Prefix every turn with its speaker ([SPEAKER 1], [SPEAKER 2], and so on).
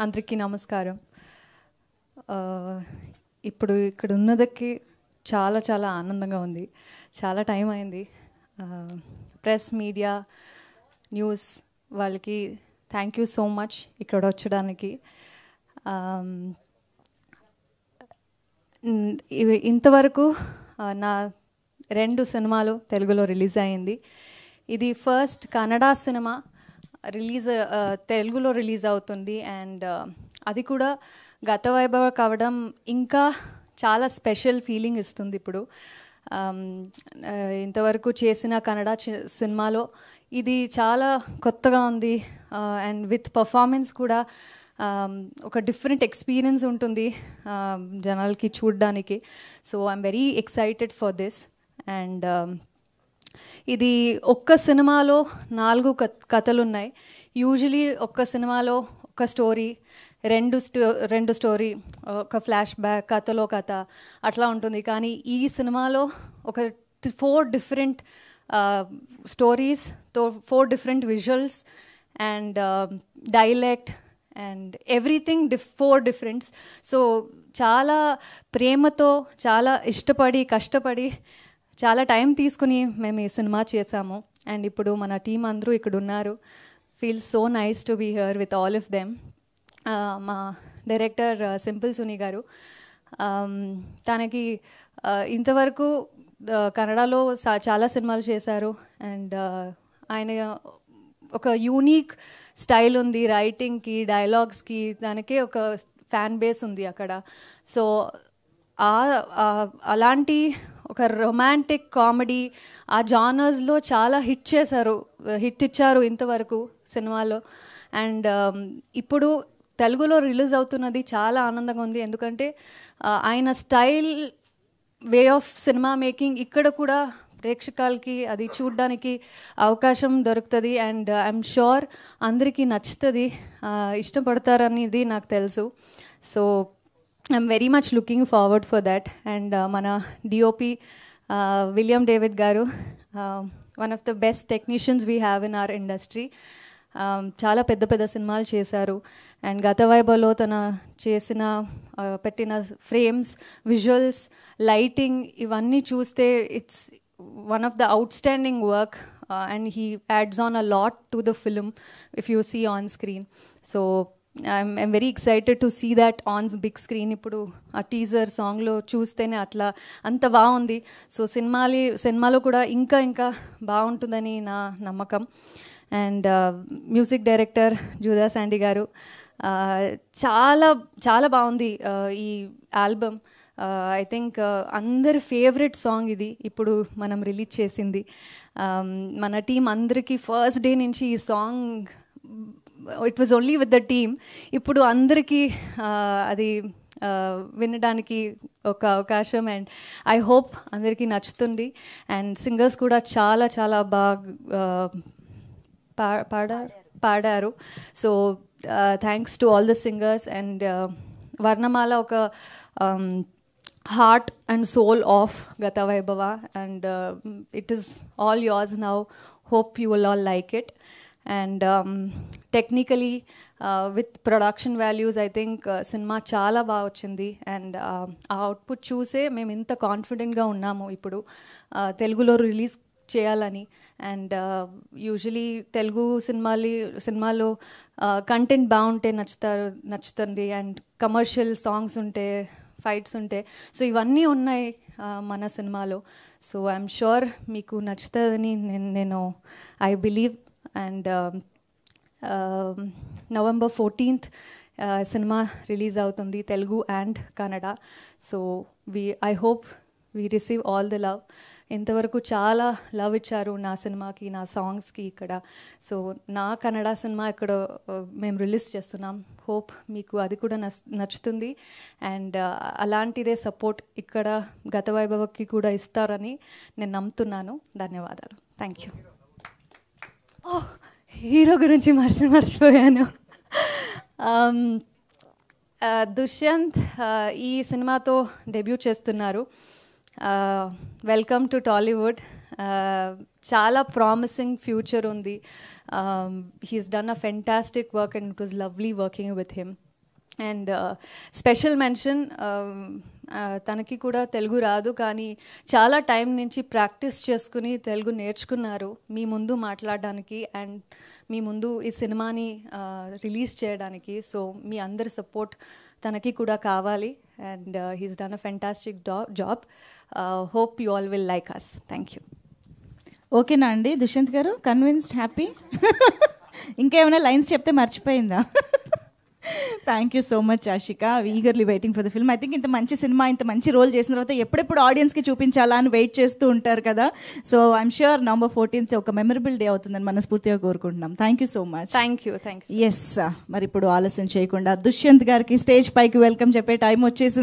[SPEAKER 1] అందరికీ నమస్కారం. ఇప్పుడు ఇక్కడ ఉన్నదకి చాలా చాలా ఆనందంగా ఉంది. చాలా టైం అయింది. ప్రెస్, మీడియా, న్యూస్ వాళ్ళకి థ్యాంక్ యూ సో మచ్ ఇక్కడ వచ్చడానికి. ఇంతవరకు నా 2 సినిమాలు తెలుగులో రిలీజ్ అయింది. ఇది ఫస్ట్ కన్నడ సినిమా తెలుగులో రిలీజ్ అవుతుంది. అండ్ అది కూడా గత వైభవ కావడం ఇంకా చాలా స్పెషల్ ఫీలింగ్ ఇస్తుంది. ఇప్పుడు ఇంతవరకు చేసిన కన్నడ సినిమాలో ఇది చాలా కొత్తగా ఉంది. అండ్ విత్ పర్ఫార్మెన్స్ కూడా ఒక డిఫరెంట్ ఎక్స్పీరియన్స్ ఉంటుంది జనాలకి చూడడానికి. So I'm very excited for this. And ఇది ఒక్క సినిమాలో 4 కథలు ఉన్నాయి. యూజువలీ ఒక్క సినిమాలో ఒక స్టోరీ, రెండు స్టోరీ, ఒక ఫ్లాష్ బ్యాక్, కథలో కథ అట్లా ఉంటుంది. కానీ ఈ సినిమాలో ఒక 4 different stories, 4 different visuals and dialect and everything 4 differents. So చాలా ప్రేమతో, చాలా ఇష్టపడి, కష్టపడి, చాలా టైం తీసుకుని మేము ఈ సినిమా చేసాము. అండ్ ఇప్పుడు మన టీం అందరూ ఇక్కడ ఉన్నారు. Feels so nice to be here with all of them. మా డైరెక్టర్ సింపుల్ సునీ గారు, తనకి ఇంతవరకు కన్నడలో చాలా సినిమాలు చేశారు. అండ్ ఆయన ఒక యూనిక్ స్టైల్ ఉంది రైటింగ్కి, డైలాగ్స్కి. దానికే ఒక ఫ్యాన్ బేస్ ఉంది అక్కడ. సో అలాంటి ఒక రొమాంటిక్ కామెడీ ఆ జానర్స్లో చాలా హిట్ ఇచ్చారు ఇంతవరకు సినిమాలో. అండ్ ఇప్పుడు తెలుగులో రిలీజ్ అవుతున్నది చాలా ఆనందంగా ఉంది. ఎందుకంటే ఆయన style, way of cinema making ఇక్కడ కూడా ప్రేక్షకులకి అది చూడడానికి అవకాశం దొరుకుతుంది. అండ్ ఐఎమ్ షూర్ అందరికీ నచ్చుతుంది, ఇష్టపడతారనేది నాకు తెలుసు. So I'm very much looking forward for that. And mana DOP William David garu, one of the best technicians we have in our industry. Chala pedda cinemalu chesaru. And gata vaibalo tana chesina pettina frames, visuals, lighting ivanni chuste it's one of the outstanding work. And he adds on a lot to the film if you see on screen. So I'm very excited to see that on big screen. ఇప్పుడు ఆ teaser సాంగ్లో చూస్తేనే అట్లా అంత బాగుంది. So సినిమాలో కూడా ఇంకా బాగుంటుందని నా నమ్మకం. అండ్ మ్యూజిక్ డైరెక్టర్ జూదా శాండీ గారు, చాలా చాలా బాగుంది ఈ ఆల్బమ్. ఐ థింక్ అందరి ఫేవరెట్ సాంగ్ ఇది ఇప్పుడు మనం రిలీజ్ చేసింది. మన టీం అందరికీ ఫస్ట్ డే నుంచి ఈ song it was only with the team. ఇప్పుడు అందరికీ అది వినడానికి ఒక అవకాశం. అండ్ ఐ హోప్ అందరికీ నచ్చుతుంది. అండ్ సింగర్స్ కూడా చాలా చాలా బాగా పాడారు. So thanks to all the singers. And వర్ణమాల ఒక heart and soul of Gata Vaibhava, and it is all yours now. Hope you will all like it. And technically with production values I think cinema chala baga vachindi. And output chuse mem inta confident ga unnamu ippudu telugulo release cheyalani. And usually telugu సినిమాలో content బాగుంటే నచ్చుతుంది. And commercial songs ఉంటే, fights ఉంటే, so ఇవన్నీ ఉన్నాయి మన సినిమాలో. So I'm sure మీకు నచ్చుతుందని నేను I believe. And November 14th cinema release అవుతుంది Telugu and Kannada. So I hope we receive all the love. ఇంతవరకు చాలా లవ్ ఇచ్చారు నా సినిమాకి, నా సాంగ్స్కి ఇక్కడ. సో నా కన్నడ సినిమా ఇక్కడ మేము రిలీజ్ చేస్తున్నాం. హోప్ మీకు అది కూడా నచ్చుతుంది. అండ్ అలాంటిదే సపోర్ట్ ఇక్కడ గత వైభవకి కూడా ఇస్తారని నేను నమ్ముతున్నాను. ధన్యవాదాలు. Thank you. హీరో గురించి మర్చిపోయాను. దుష్యంత్ ఈ సినిమాతో డెబ్యూ చేస్తున్నారు. Welcome to Tollywood. చాలా ప్రామిసింగ్ ఫ్యూచర్ ఉంది. He's done a fantastic work and it was lovely working with him. And special mention, తనకి కూడా తెలుగు రాదు కానీ చాలా టైం నుంచి ప్రాక్టీస్ చేసుకుని తెలుగు నేర్చుకున్నారు మీ ముందు మాట్లాడడానికి అండ్ మీ ముందు ఈ సినిమాని రిలీజ్ చేయడానికి. సో మీ అందరి సపోర్ట్ తనకి కూడా కావాలి and he's done a fantastic job. Hope you all will like us. Thank you.
[SPEAKER 2] ఓకేనా అండి దుష్యంత్ గారు? కన్విన్స్డ్? హ్యాపీ? ఇంకేమైనా లైన్స్ చెప్తే మర్చిపోయిందా? Thank you so much Ashika. Eagerly waiting for the film. I think ఇంత మంచి సినిమా, ఇంత మంచి రోల్ చేసిన తర్వాత ఎప్పుడెప్పుడు ఆడియన్స్కి చూపించాలా అని వెయిట్ చేస్తూ ఉంటారు కదా. So I'm sure November 14th ఒక మెమరబుల్ డే అవుతుందని మనస్ఫూర్తిగా కోరుకుంటున్నాం. Thank you so much.
[SPEAKER 1] Thank you.
[SPEAKER 2] Yes, మరి ఇప్పుడు ఆలస్యం చేయకుండా దుష్యంత్ గారికి స్టేజ్ పైకి వెల్కమ్ చెప్పే టైం వచ్చేసింది.